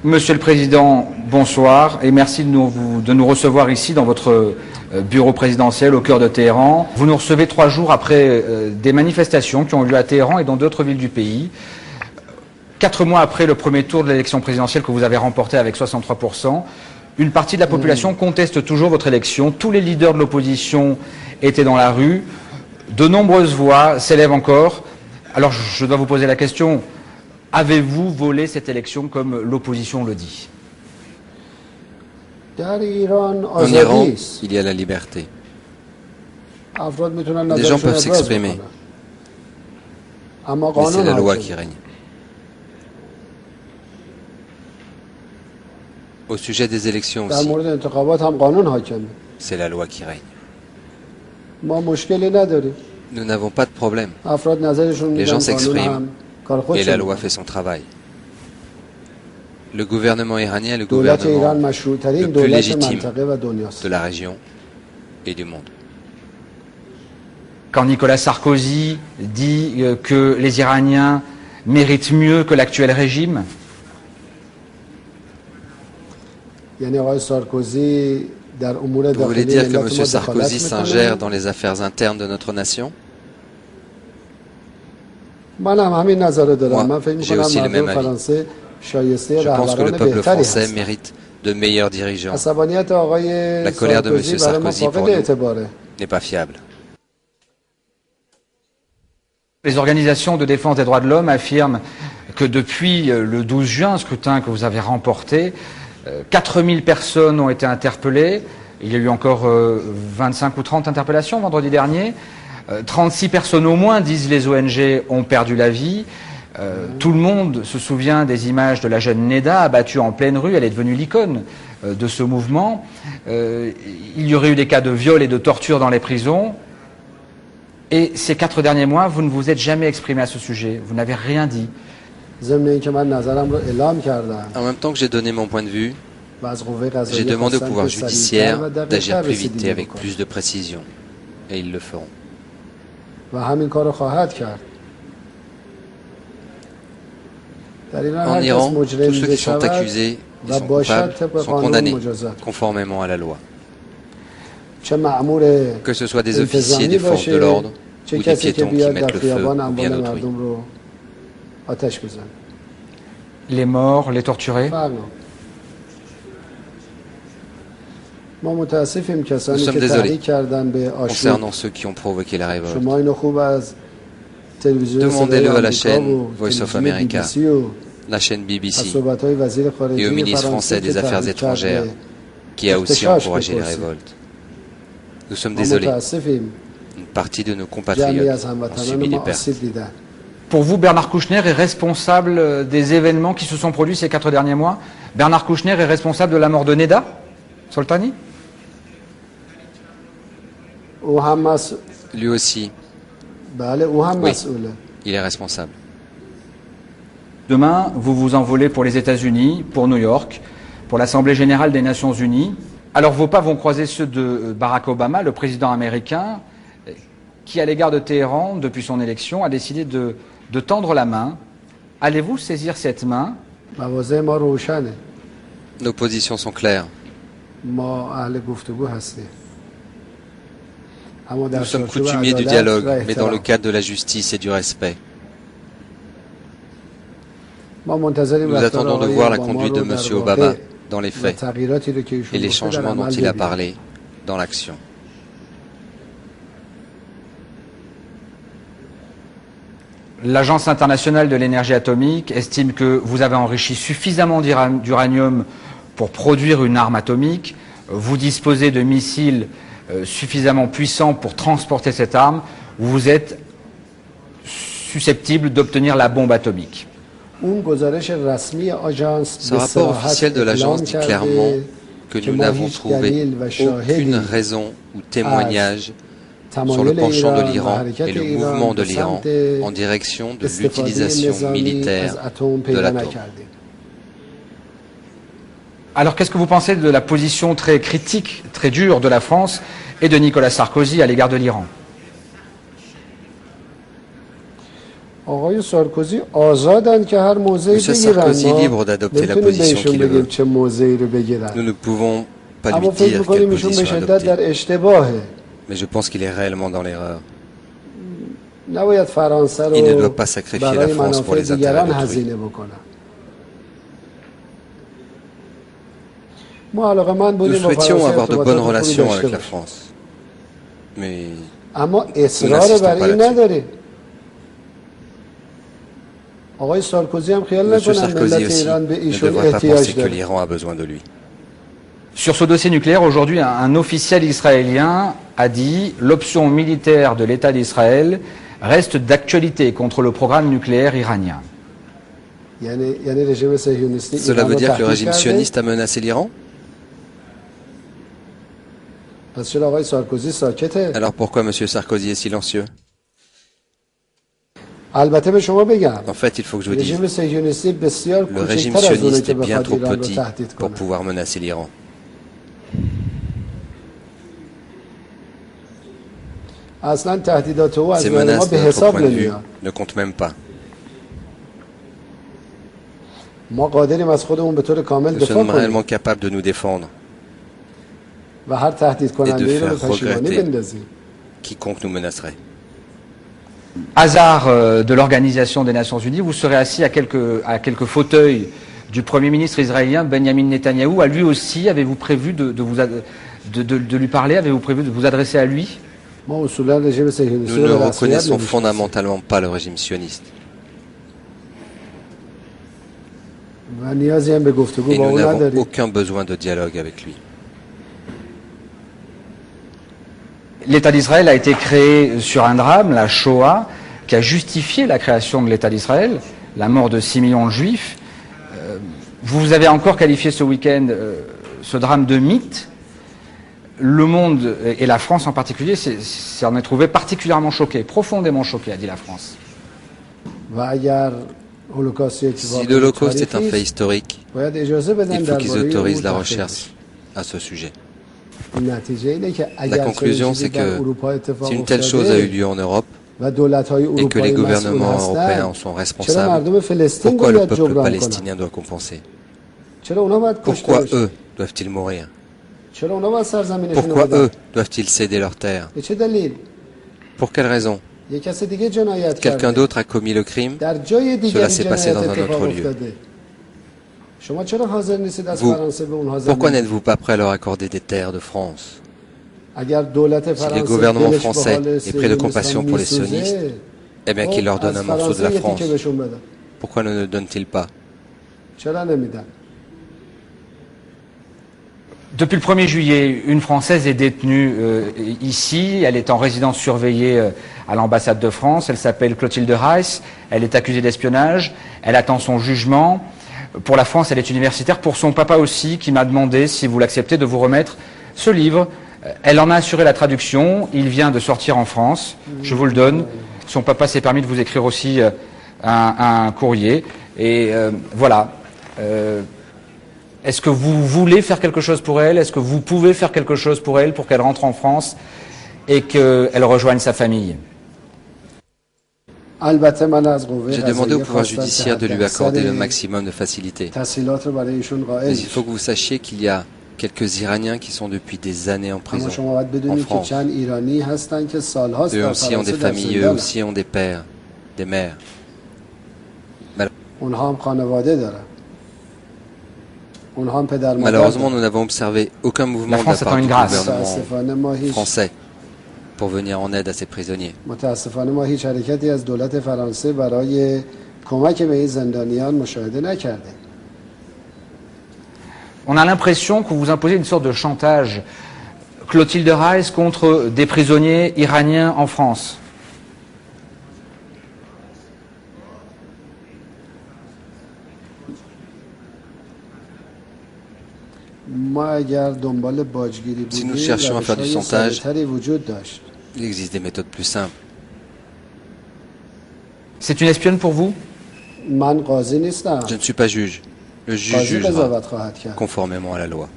Monsieur le Président, bonsoir et merci de nous recevoir ici dans votre bureau présidentiel au cœur de Téhéran. Vous nous recevez 3 jours après des manifestations qui ont eu lieu à Téhéran et dans d'autres villes du pays. 4 mois après le premier tour de l'élection présidentielle que vous avez remporté avec 63%, une partie de la population conteste toujours votre élection. Tous les leaders de l'opposition étaient dans la rue. De nombreuses voix s'élèvent encore. Alors je dois vous poser la question, avez-vous volé cette élection comme l'opposition le dit? En Iran, il y a la liberté. Les gens peuvent s'exprimer. Mais c'est la loi qui règne. Au sujet des élections aussi, c'est la loi qui règne. Nous n'avons pas de problème. Les gens s'expriment et la loi fait son travail. Le gouvernement iranien est le gouvernement le plus légitime de la région et du monde. Quand Nicolas Sarkozy dit que les Iraniens méritent mieux que l'actuel régime, vous voulez dire que M. Sarkozy s'ingère dans les affaires internes de notre nation? Moi, j'ai aussi le même avis. Je pense que le peuple français mérite de meilleurs dirigeants. La colère de M. Sarkozy pour nous n'est pas fiable. Les organisations de défense des droits de l'homme affirment que depuis le 12 juin, scrutin que vous avez remporté, 4000 personnes ont été interpellées. Il y a eu encore 25 ou 30 interpellations vendredi dernier. 36 personnes au moins, disent les ONG, ont perdu la vie. Tout le monde se souvient des images de la jeune Neda abattue en pleine rue. Elle est devenue l'icône de ce mouvement. Il y aurait eu des cas de viol et de torture dans les prisons. Et ces 4 derniers mois, vous ne vous êtes jamais exprimé à ce sujet. Vous n'avez rien dit. En même temps que j'ai donné mon point de vue, j'ai demandé au pouvoir judiciaire d'agir plus vite et avec plus de précision. Et ils le feront. En Iran, tous ceux qui sont accusés et sont coupables sont condamnés conformément à la loi. Que ce soit des officiers des forces de l'ordre ou des piétons qui mettent le feu ou bien d'autrui. Les morts, les torturés? Nous sommes désolés concernant ceux qui ont provoqué la révolte. Demandez-le à la chaîne Voice of America, la chaîne BBC et au ministre français des Affaires étrangères qui a aussi encouragé les révoltes. Nous sommes désolés. Une partie de nos compatriotes ont subi des pertes. Pour vous, Bernard Kouchner est responsable des événements qui se sont produits ces 4 derniers mois? Bernard Kouchner est responsable de la mort de Neda Soltani? Lui aussi. Oui, il est responsable. Demain, vous vous envolez pour les États-Unis, pour New York, pour l'Assemblée générale des Nations unies. Alors vos pas vont croiser ceux de Barack Obama, le président américain, qui à l'égard de Téhéran, depuis son élection, a décidé de tendre la main. Allez-vous saisir cette main? Nos positions sont claires. Nous sommes coutumiers du dialogue, mais dans le cadre de la justice et du respect. Nous attendons de voir la conduite de M. Obama dans les faits et les changements dont il a parlé dans l'action. L'Agence internationale de l'énergie atomique estime que vous avez enrichi suffisamment d'uranium pour produire une arme atomique. Vous disposez de missiles suffisamment puissants pour transporter cette arme. Vous êtes susceptible d'obtenir la bombe atomique. Ce rapport officiel de l'agence dit clairement que nous n'avons trouvé aucune raison ou témoignage sur le penchant de l'Iran et le mouvement de l'Iran en direction de l'utilisation militaire de l'atome. Alors qu'est-ce que vous pensez de la position très critique, très dure de la France et de Nicolas Sarkozy à l'égard de l'Iran? M. Sarkozy libre d'adopter la position qu'il veut. Nous ne pouvons pas lui dire quelle position adopter. Mais je pense qu'il est réellement dans l'erreur. Il ne doit pas sacrifier la France pour les intérêts d'autrui. Nous souhaitions avoir de bonnes relations avec la France. Mais nous n'assistons pas là-dessus. M. Sarkozy aussi ne devrait pas penser que l'Iran a besoin de lui. Sur ce dossier nucléaire, aujourd'hui, un officiel israélien a dit « L'option militaire de l'État d'Israël reste d'actualité contre le programme nucléaire iranien ». Cela veut dire que le régime sioniste a menacé l'Iran? Alors pourquoi M. Sarkozy est silencieux? En fait, il faut que je vous dise, le régime sioniste est bien trop petit pour pouvoir menacer l'Iran. Ces menaces, de notre point de vue, ne comptent même pas. Nous sommes réellement capables de nous défendre et de faire regretter quiconque nous menacerait. Hasard de l'Organisation des Nations Unies, vous serez assis à quelques fauteuils du Premier ministre israélien Benjamin Netanyahou. À lui aussi, avez-vous prévu de lui parler? Avez-vous prévu de vous adresser à lui? Nous ne reconnaissons fondamentalement pas le régime sioniste. Et nous n'avons aucun besoin de dialogue avec lui. L'État d'Israël a été créé sur un drame, la Shoah, qui a justifié la création de l'État d'Israël, la mort de 6 millions de Juifs. Vous avez encore qualifié ce week-end ce drame de mythe. Le monde, et la France en particulier, s'en est trouvé particulièrement choqué, profondément choqué, a dit la France. Si l'Holocauste est un fait historique, il faut qu'ils autorisent la recherche à ce sujet. La conclusion, c'est que si une telle chose a eu lieu en Europe et que les gouvernements européens en sont responsables, pourquoi le peuple palestinien doit compenser? Pourquoi eux doivent-ils mourir? Pourquoi eux doivent-ils céder leurs terres? Pour quelle raison? Quelqu'un d'autre a commis le crime? Cela s'est passé dans un autre lieu. Vous, pourquoi n'êtes-vous pas prêt à leur accorder des terres de France? Si le gouvernement français est pris de compassion pour les sionistes, eh bien qu'il leur donne un morceau de la France. Pourquoi ne le donne-t-il pas? Depuis le 1er juillet, une Française est détenue ici. Elle est en résidence surveillée à l'ambassade de France. Elle s'appelle Clotilde Reiss. Elle est accusée d'espionnage. Elle attend son jugement. Pour la France, elle est universitaire. Pour son papa aussi, qui m'a demandé, si vous l'acceptez, de vous remettre ce livre. Elle en a assuré la traduction. Il vient de sortir en France. Je vous le donne. Son papa s'est permis de vous écrire aussi un courrier. Et voilà. Est-ce que vous voulez faire quelque chose pour elle? Est-ce que vous pouvez faire quelque chose pour elle, pour qu'elle rentre en France et qu'elle rejoigne sa famille? J'ai demandé au pouvoir judiciaire de lui accorder le maximum de facilité. Mais il faut que vous sachiez qu'il y a quelques Iraniens qui sont depuis des années en prison, en France. Eux aussi ont des familles, eux aussi ont des pères, des mères. Malheureusement, nous n'avons observé aucun mouvement de la part du gouvernement français pour venir en aide à ces prisonniers. On a l'impression que vous imposez une sorte de chantage, Clotilde Reiss, contre des prisonniers iraniens en France. Si nous cherchons à faire du chantage, il existe des méthodes plus simples. C'est une espionne pour vous? Je ne suis pas juge. Le juge jugera conformément à la loi.